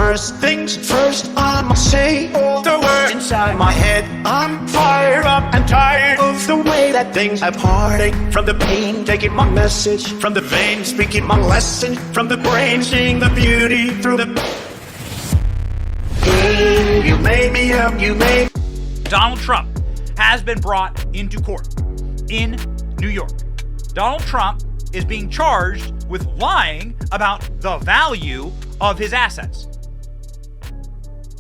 First things first, I'ma say all the words inside my head. I'm fired up and tired of the way that things have heartache. From the pain, taking my message. From the vein, speaking my lesson. From the brain, seeing the beauty through the pain. You made me up, you made. Donald Trump has been brought into court in New York. Donald Trump is being charged with lying about the value of his assets.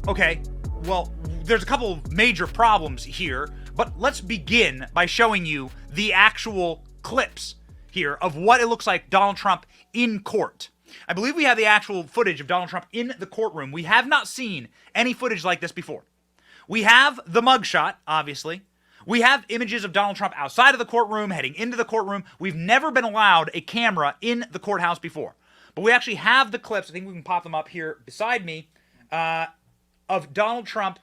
Okay, well, there's a couple of major problems here, but let's begin by showing you the actual clips here of what it looks like Donald Trump in court. I believe we have the actual footage of Donald Trump in the courtroom. We have not seen any footage like this before. We have the mugshot, obviously. We have images of Donald Trump outside of the courtroom, heading into the courtroom. We've never been allowed a camera in the courthouse before. But we actually have the clips, I think we can pop them up here beside me, of Donald Trump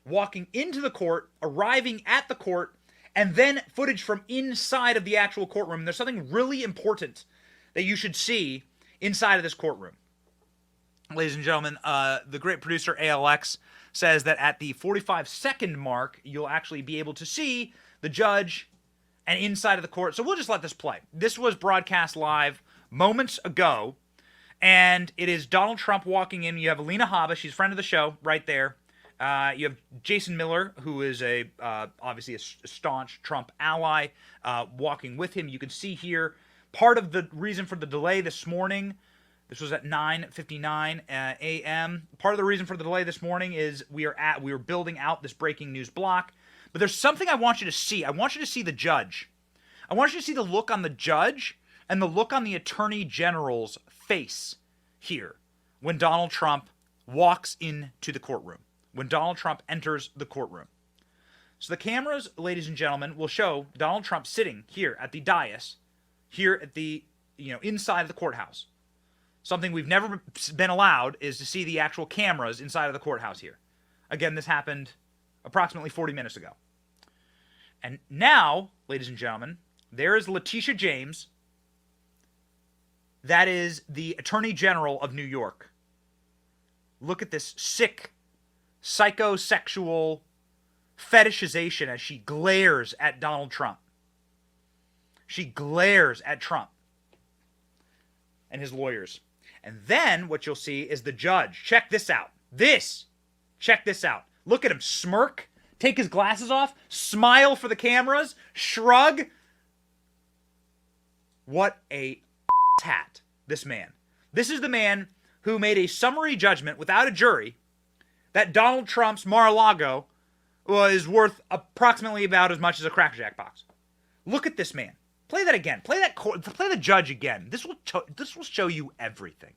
walking into the court, arriving at the court, and then footage from inside of the actual courtroom. There's something really important that you should see inside of this courtroom. Ladies and gentlemen, the great producer ALX says that at the 45-second mark, you'll actually be able to see the judge and inside of the court. So we'll just let this play. This was broadcast live moments ago, and it is Donald Trump walking in. You have Alina Haba, she's a friend of the show, right there. You have Jason Miller, who is obviously a staunch Trump ally, walking with him. You can see here part of the reason for the delay this morning. This was at 9:59 a.m. Part of the reason for the delay this morning is we were building out this breaking news block. But there's something I want you to see. I want you to see the judge. I want you to see the look on the judge and the look on the Attorney General's face here when Donald Trump walks into the courtroom, when Donald Trump enters the courtroom. So the cameras, ladies and gentlemen, will show Donald Trump sitting here at the dais, here at the, inside of the courthouse. Something we've never been allowed is to see the actual cameras inside of the courthouse here. Again, this happened approximately 40 minutes ago. And now, ladies and gentlemen, there is Letitia James. That is the Attorney General of New York. Look at this sick, psychosexual fetishization as she glares at Donald Trump. She glares at Trump and his lawyers. And then what you'll see is the judge. Check this out. Check this out. Look at him smirk, take his glasses off, smile for the cameras, shrug. What a hat, this man. This is the man who made a summary judgment without a jury that Donald Trump's Mar-a-Lago was worth approximately about as much as a Cracker Jack box. Look at this man. Play that again. Play the judge again. This will show you everything.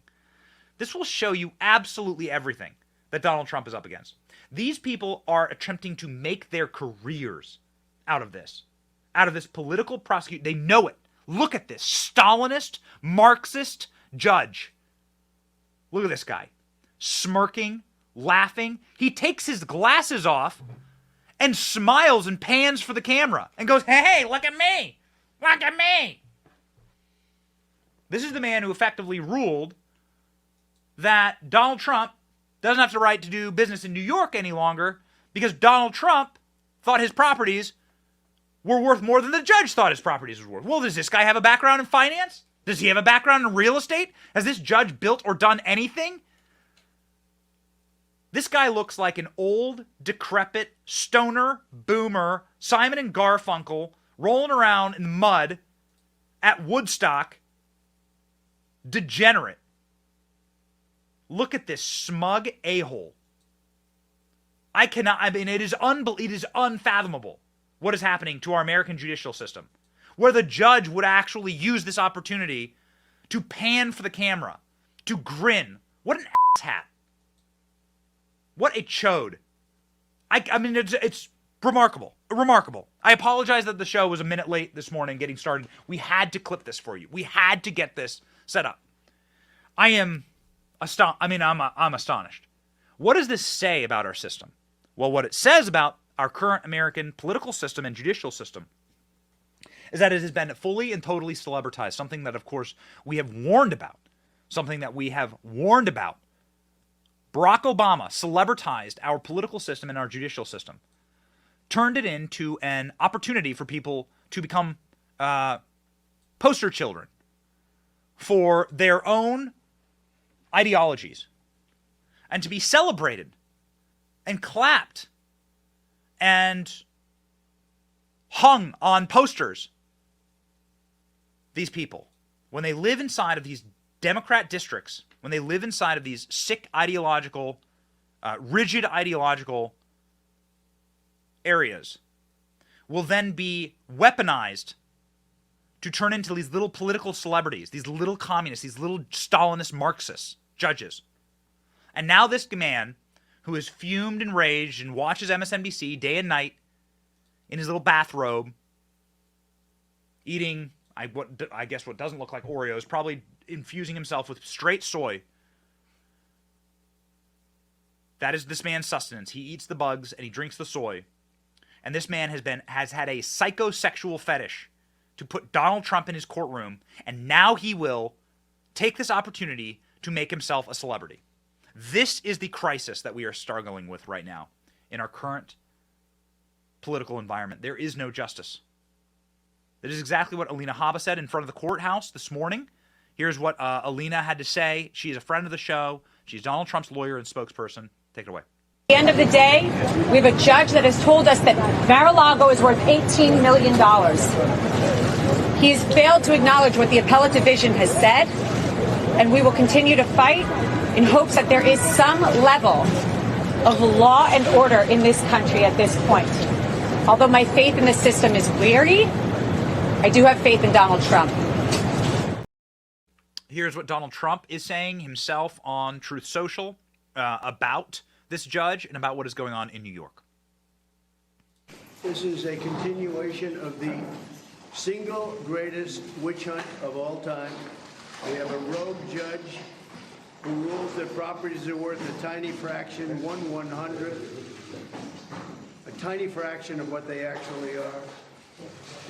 This will show you absolutely everything that Donald Trump is up against. These people are attempting to make their careers out of this political prosecution. They know it. Look at this Stalinist, Marxist judge. Look at this guy. Smirking, laughing. He takes his glasses off and smiles and pans for the camera and goes, hey, look at me. Look at me. This is the man who effectively ruled that Donald Trump doesn't have the right to do business in New York any longer because Donald Trump thought his properties were worth more than the judge thought his properties were worth. Well, does this guy have a background in finance? Does he have a background in real estate? Has this judge built or done anything? This guy looks like an old, decrepit, stoner, boomer, Simon and Garfunkel, rolling around in the mud at Woodstock, degenerate. Look at this smug a-hole. It is unfathomable what is happening to our American judicial system, where the judge would actually use this opportunity to pan for the camera, to grin. What an asshat. What a chode. It's remarkable. Remarkable. I apologize that the show was a minute late this morning getting started. We had to clip this for you. We had to get this set up. I'm astonished. What does this say about our system? Well, what it says about our current American political system and judicial system is that it has been fully and totally celebritized, something that, of course, we have warned about, something that we have warned about Barack Obama celebritized our political system and our judicial system, turned it into an opportunity for people to become poster children for their own ideologies and to be celebrated and clapped and hung on posters. These people, when they live inside of these Democrat districts, when they live inside of these sick ideological, rigid ideological areas, will then be weaponized to turn into these little political celebrities, these little communists, these little Stalinist Marxists, judges. And now this man, who is fumed and raged and watches MSNBC day and night in his little bathrobe, eating, I guess what doesn't look like Oreos, probably infusing himself with straight soy. That is this man's sustenance. He eats the bugs and he drinks the soy. And this man has had a psychosexual fetish to put Donald Trump in his courtroom, and now he will take this opportunity to make himself a celebrity. This is the crisis that we are struggling with right now in our current political environment. There is no justice. That is exactly what Alina Haba said in front of the courthouse this morning. Here's what Alina had to say. She is a friend of the show. She's Donald Trump's lawyer and spokesperson. Take it away. At the end of the day, we have a judge that has told us that Mar-a-Lago is worth $18 million. He has failed to acknowledge what the appellate division has said, and we will continue to fight in hopes that there is some level of law and order in this country at this point. Although my faith in the system is weary, I do have faith in Donald Trump. Here's what Donald Trump is saying himself on Truth Social about this judge and about what is going on in New York. This is a continuation of the single greatest witch hunt of all time. We have a rogue judge who rules that properties are worth a tiny fraction, 1/100th, a tiny fraction of what they actually are.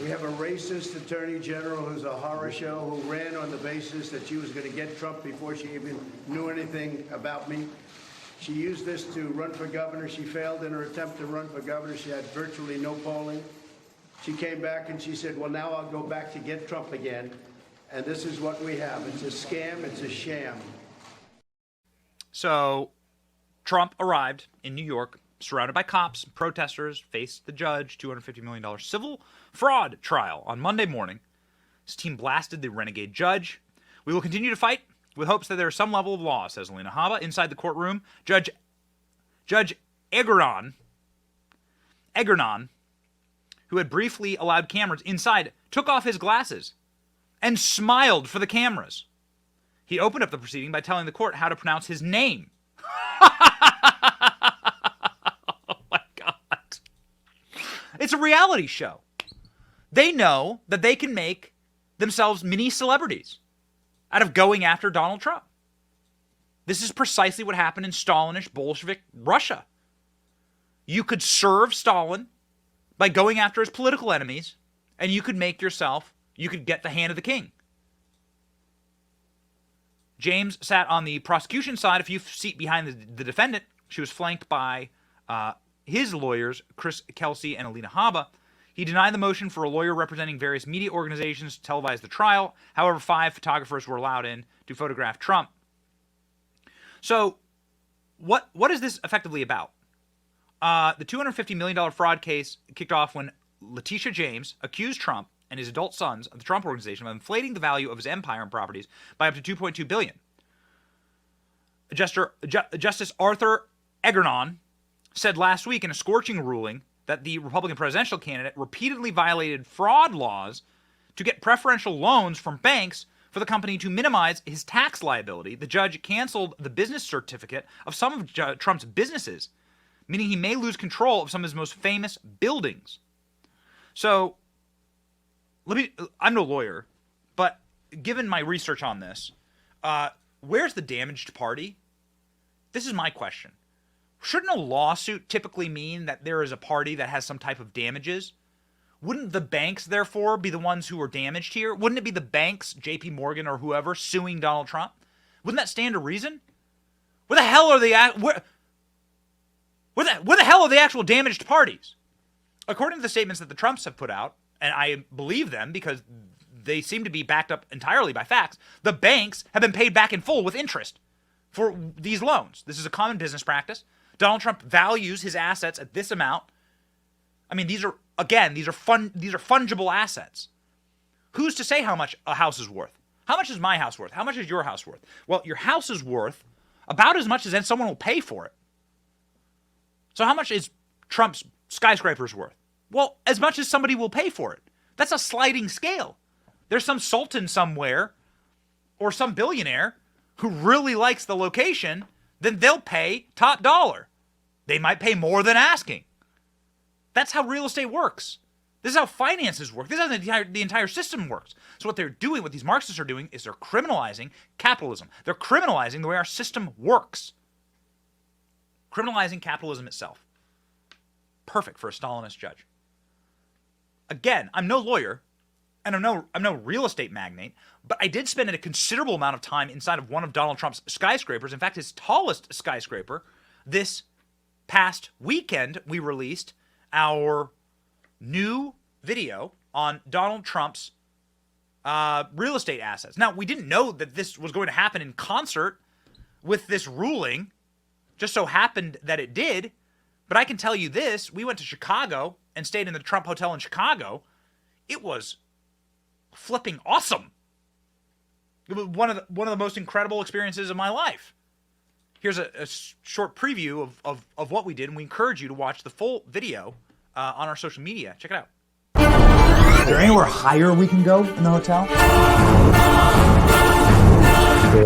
We have a racist attorney general who's a horror show, who ran on the basis that she was going to get Trump before she even knew anything about me. She used this to run for governor. She failed in her attempt to run for governor. She had virtually no polling. She came back and she said, well, now I'll go back to get Trump again. And this is what we have. It's a scam. It's a sham. So Trump arrived in New York, surrounded by cops, protesters, faced the judge, $250 million civil fraud trial on Monday morning. His team blasted the renegade judge. We will continue to fight with hopes that there is some level of law, says Alina Haba. Inside the courtroom, Judge Egernon, who had briefly allowed cameras inside, took off his glasses and smiled for the cameras. He opened up the proceeding by telling the court how to pronounce his name. Oh my God. It's a reality show. They know that they can make themselves mini celebrities out of going after Donald Trump. This is precisely what happened in Stalinish Bolshevik Russia. You could serve Stalin by going after his political enemies, and you could get the hand of the king. James sat on the prosecution side, a few feet behind the defendant. She was flanked by his lawyers, Chris Kelsey and Alina Haba. He denied the motion for a lawyer representing various media organizations to televise the trial. However, 5 photographers were allowed in to photograph Trump. So, what is this effectively about? The $250 million fraud case kicked off when Letitia James accused Trump and his adult sons of the Trump Organization of inflating the value of his empire and properties by up to $2.2 billion. Justice Arthur Egernon said last week in a scorching ruling that the Republican presidential candidate repeatedly violated fraud laws to get preferential loans from banks for the company to minimize his tax liability. The judge canceled the business certificate of some of Trump's businesses, meaning he may lose control of some of his most famous buildings. So, I'm no lawyer, but given my research on this, where's the damaged party? This is my question. Shouldn't a lawsuit typically mean that there is a party that has some type of damages? Wouldn't the banks, therefore, be the ones who are damaged here? Wouldn't it be the banks, JP Morgan or whoever, suing Donald Trump? Wouldn't that stand to reason? Where the hell are where the hell are the actual damaged parties? According to the statements that the Trumps have put out, and I believe them because they seem to be backed up entirely by facts, the banks have been paid back in full with interest for these loans. This is a common business practice. Donald Trump values his assets at this amount. I mean, these are fungible assets. Who's to say how much a house is worth? How much is my house worth? How much is your house worth? Well, your house is worth about as much as then someone will pay for it. So how much is Trump's skyscrapers worth? Well, as much as somebody will pay for it. That's a sliding scale. There's some sultan somewhere or some billionaire who really likes the location, then they'll pay top dollar. They might pay more than asking. That's how real estate works. This is how finances work. This is how the entire system works. So what they're doing, what these Marxists are doing, is they're criminalizing capitalism. They're criminalizing the way our system works. Criminalizing capitalism itself. Perfect for a Stalinist judge. Again, I'm no lawyer, and I'm no real estate magnate, but I did spend a considerable amount of time inside of one of Donald Trump's skyscrapers. In fact, his tallest skyscraper. This past weekend, we released our new video on Donald Trump's real estate assets. Now, we didn't know that this was going to happen in concert with this ruling. Just so happened that it did. But I can tell you this, we went to Chicago and stayed in the Trump Hotel in Chicago. It was flipping awesome. It was one of the most incredible experiences of my life. Here's a short preview of what we did, and we encourage you to watch the full video on our social media. Check it out. Is there anywhere higher we can go in the hotel?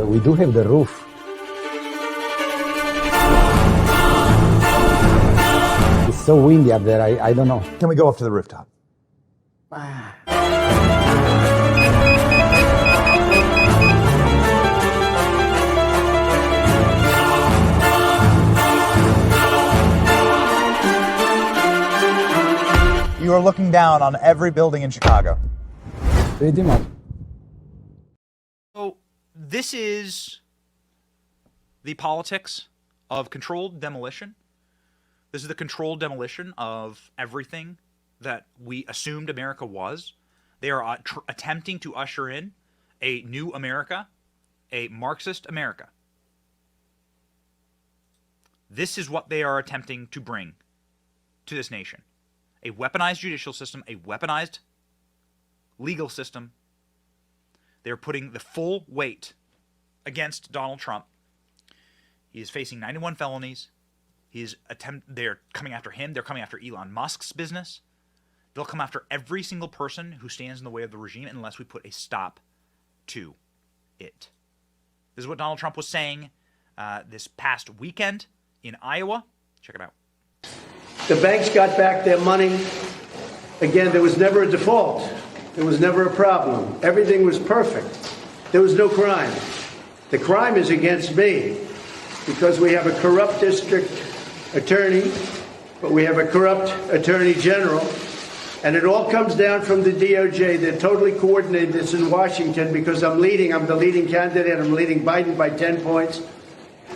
We do have the roof. It's so windy up there, I don't know. Can we go up to the rooftop? You are looking down on every building in Chicago. Pretty much. So this is the politics of controlled demolition. This is the controlled demolition of everything that we assumed America was. They are attempting to usher in a new America, a Marxist America. This is what they are attempting to bring to this nation. A weaponized judicial system, a weaponized legal system. They're putting the full weight against Donald Trump. He is facing 91 felonies. They're coming after him. They're coming after Elon Musk's business. They'll come after every single person who stands in the way of the regime unless we put a stop to it. This is what Donald Trump was saying this past weekend in Iowa. Check it out. The banks got back their money. Again, there was never a default. There was never a problem. Everything was perfect. There was no crime. The crime is against me because we have a corrupt district attorney, but we have a corrupt attorney general, and it all comes down from the DOJ. They're totally coordinated this in Washington because I'm the leading candidate. I'm leading Biden by 10 points.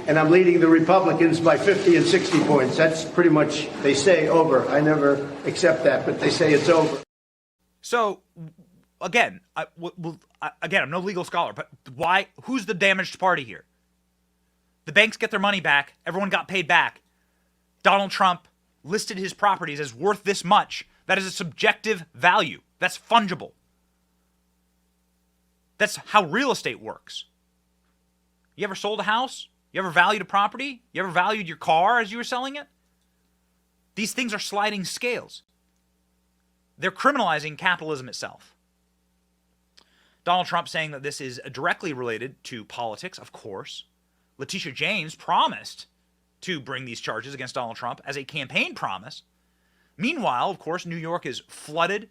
And I'm leading the Republicans by 50 and 60 points. That's pretty much, they say, over. I never accept that, but they say it's over. So, again, I'm no legal scholar, but why? Who's the damaged party here? The banks get their money back. Everyone got paid back. Donald Trump listed his properties as worth this much. That is a subjective value. That's fungible. That's how real estate works. You ever sold a house? You ever valued a property? You ever valued your car as you were selling it? These things are sliding scales. They're criminalizing capitalism itself. Donald Trump saying that this is directly related to politics, of course. Letitia James promised to bring these charges against Donald Trump as a campaign promise. Meanwhile, of course, New York is flooded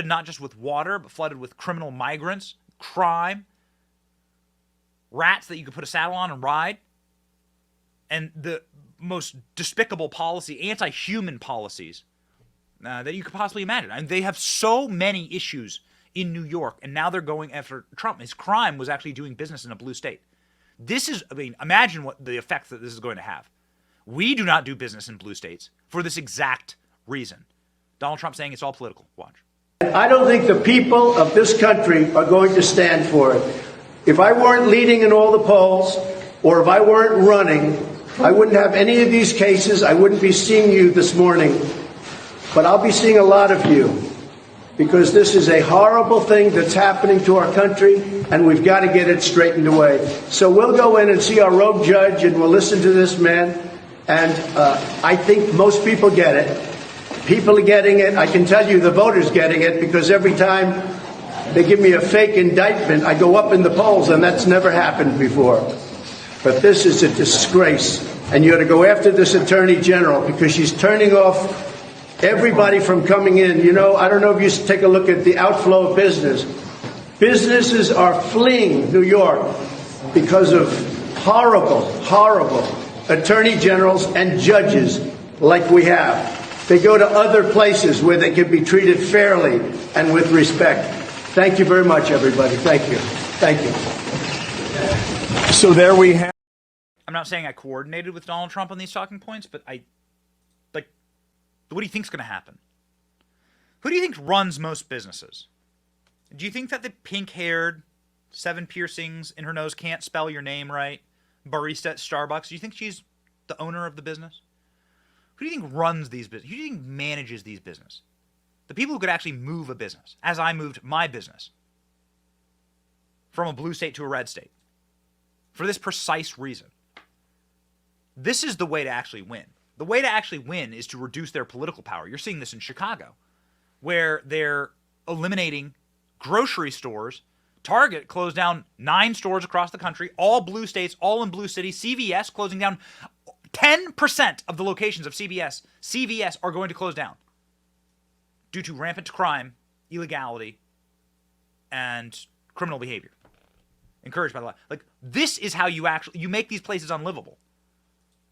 not just with water, but flooded with criminal migrants, crime, rats that you could put a saddle on and ride, and the most despicable policy, anti-human policies that you could possibly imagine. I mean, they have so many issues in New York, and now they're going after Trump. His crime was actually doing business in a blue state. This is, I mean, imagine what the effect that this is going to have. We do not do business in blue states for this exact reason. Donald Trump saying it's all political. Watch. I don't think the people of this country are going to stand for it. If I weren't leading in all the polls, or if I weren't running, I wouldn't have any of these cases. I wouldn't be seeing you this morning. But I'll be seeing a lot of you, because this is a horrible thing that's happening to our country, and we've got to get it straightened away. So we'll go in and see our rogue judge, and we'll listen to this man. And I think most people get it. People are getting it. I can tell you the voters getting it, because every time they give me a fake indictment, I go up in the polls, and that's never happened before. But this is a disgrace, and you ought to go after this Attorney General, because she's turning off everybody from coming in. You know, I don't know if you take a look at the outflow of business. Businesses are fleeing New York because of horrible, horrible attorney generals and judges like we have. They go to other places where they can be treated fairly and with respect. Thank you very much, everybody. Thank you. Thank you. So there we have. I'm not saying I coordinated with Donald Trump on these talking points, but what do you think's going to happen? Who do you think runs most businesses? Do you think that the pink-haired, 7 piercings in her nose, can't spell your name right barista at Starbucks? Do you think she's the owner of the business? Who do you think runs these businesses? Who do you think manages these businesses? The people who could actually move a business, as I moved my business from a blue state to a red state, for this precise reason. This is the way to actually win. The way to actually win is to reduce their political power. You're seeing this in Chicago, where they're eliminating grocery stores. Target closed down 9 stores across the country, all blue states, all in blue cities. CVS closing down 10% of the locations of CVS. CVS are going to close down due to rampant crime, illegality, and criminal behavior encouraged by the law. Like, this is how you make these places unlivable.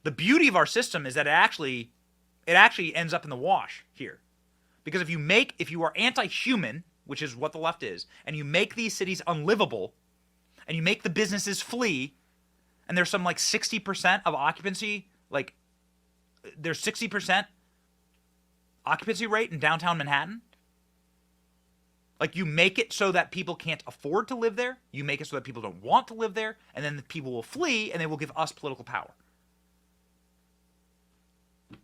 The beauty of our system is that it actually ends up in the wash here. Because if you are anti-human, which is what the left is, and you make these cities unlivable, and you make the businesses flee, and there's some like 60% of occupancy, like there's 60% occupancy rate in downtown Manhattan. Like, you make it so that people can't afford to live there, you make it so that people don't want to live there, and then the people will flee, and they will give us political power.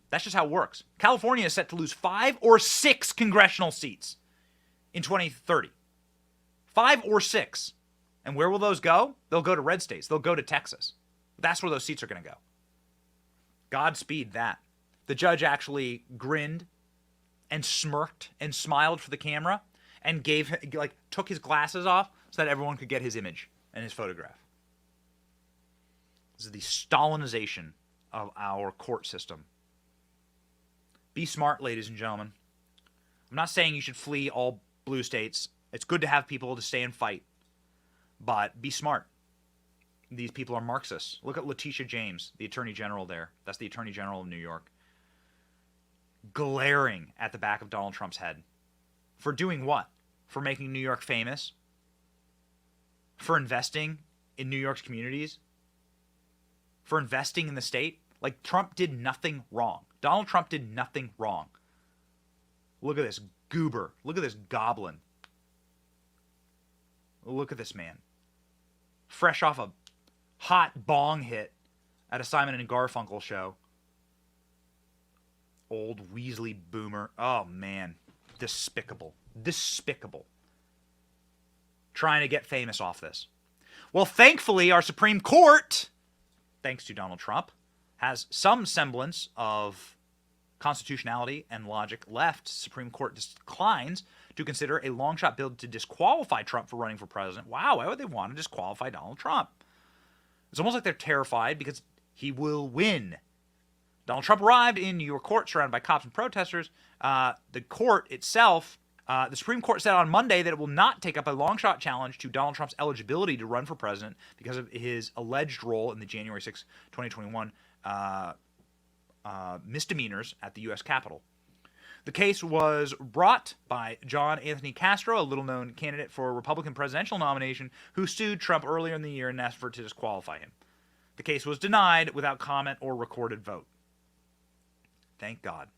That's just how it works. California is set to lose 5 or 6 congressional seats in 2030. 5 or 6. And where will those go? They'll go to red states. They'll go to Texas. That's where those seats are going to go. Godspeed that. The judge actually grinned and smirked and smiled for the camera and took his glasses off so that everyone could get his image and his photograph. This is the Stalinization of our court system. Be smart, ladies and gentlemen. I'm not saying you should flee all blue states. It's good to have people to stay and fight. But be smart. These people are Marxists. Look at Letitia James, the Attorney General there. That's the Attorney General of New York. Glaring at the back of Donald Trump's head. For doing what? For making New York famous? For investing in New York's communities? For investing in the state? Like, Trump did nothing wrong. Donald Trump did nothing wrong. Look at this goober. Look at this goblin. Look at this man. Fresh off a hot bong hit at a Simon and Garfunkel show. Old Weasley boomer. Oh, man. Despicable. Despicable. Trying to get famous off this. Well, thankfully, our Supreme Court, thanks to Donald Trump, has some semblance of constitutionality and logic left. Supreme Court declines to consider a long-shot bill to disqualify Trump for running for president. Wow, why would they want to disqualify Donald Trump? It's almost like they're terrified because he will win. Donald Trump arrived in New York court surrounded by cops and protesters. The court itself, the Supreme Court said on Monday that it will not take up a long-shot challenge to Donald Trump's eligibility to run for president because of his alleged role in the January 6, 2021 misdemeanors at the U.S. Capitol. The case was brought by John Anthony Castro, a little-known candidate for a Republican presidential nomination, who sued Trump earlier in the year in an effort to disqualify him. The case was denied without comment or recorded vote. Thank God.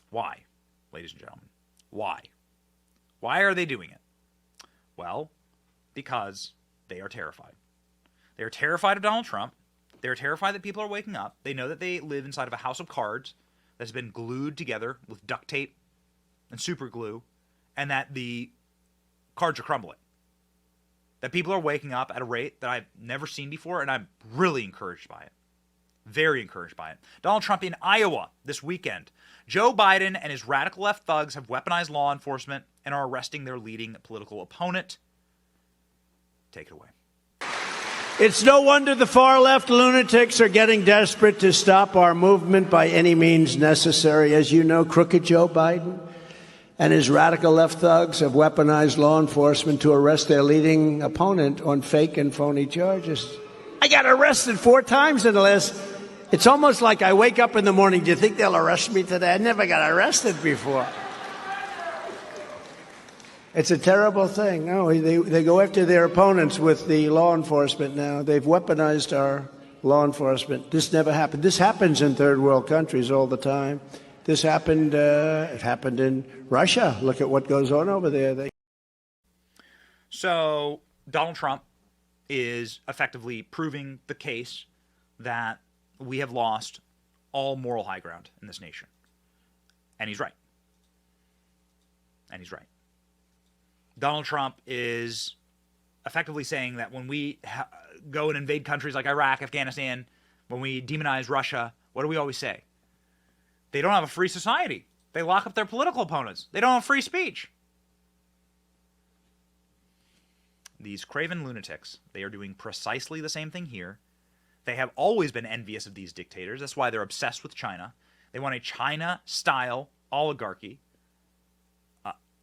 Why, ladies and gentlemen? Why? Why are they doing it? Well, because they are terrified. They are terrified of Donald Trump. They are terrified that people are waking up. They know that they live inside of a house of cards that's been glued together with duct tape and super glue, and that the cards are crumbling. That people are waking up at a rate that I've never seen before, and I'm really encouraged by it. Very encouraged by it. Donald Trump in Iowa this weekend. Joe Biden and his radical left thugs have weaponized law enforcement and are arresting their leading political opponent. Take it away. It's no wonder the far left lunatics are getting desperate to stop our movement by any means necessary. As you know, crooked Joe Biden and his radical left thugs have weaponized law enforcement to arrest their leading opponent on fake and phony charges. I got arrested 4 times in the last... It's almost like I wake up in the morning, do you think they'll arrest me today? I never got arrested before. It's a terrible thing. No, they go after their opponents with the law enforcement now. They've weaponized our law enforcement. This never happened. This happens in third world countries all the time. This happened, it happened in Russia. Look at what goes on over there. So Donald Trump is effectively proving the case that we have lost all moral high ground in this nation. And he's right. And he's right. Donald Trump is effectively saying that when we go and invade countries like Iraq, Afghanistan, when we demonize Russia, what do we always say? They don't have a free society. They lock up their political opponents. They don't have free speech. These craven lunatics, they are doing precisely the same thing here. They have always been envious of these dictators. That's why they're obsessed with China. They want a China-style oligarchy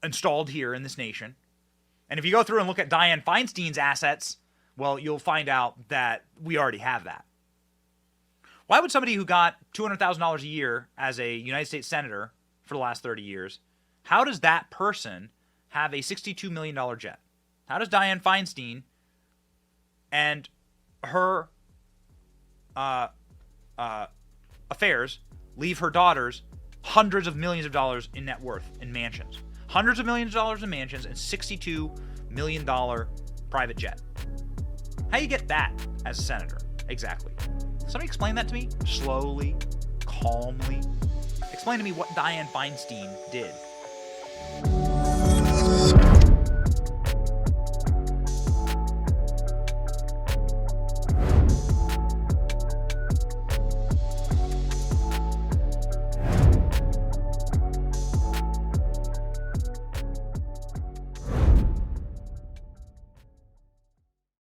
installed here in this nation. And if you go through and look at Dianne Feinstein's assets, well, you'll find out that we already have that. Why would somebody who got $200,000 a year as a United States senator for the last 30 years, how does that person have a $62 million jet? How does Dianne Feinstein and her affairs leave her daughters hundreds of millions of dollars in net worth in mansions? Hundreds of millions of dollars in mansions and $62 million private jet. How do you get that as a senator? Exactly. Somebody explain that to me slowly, calmly. Explain to me what Dianne Feinstein did.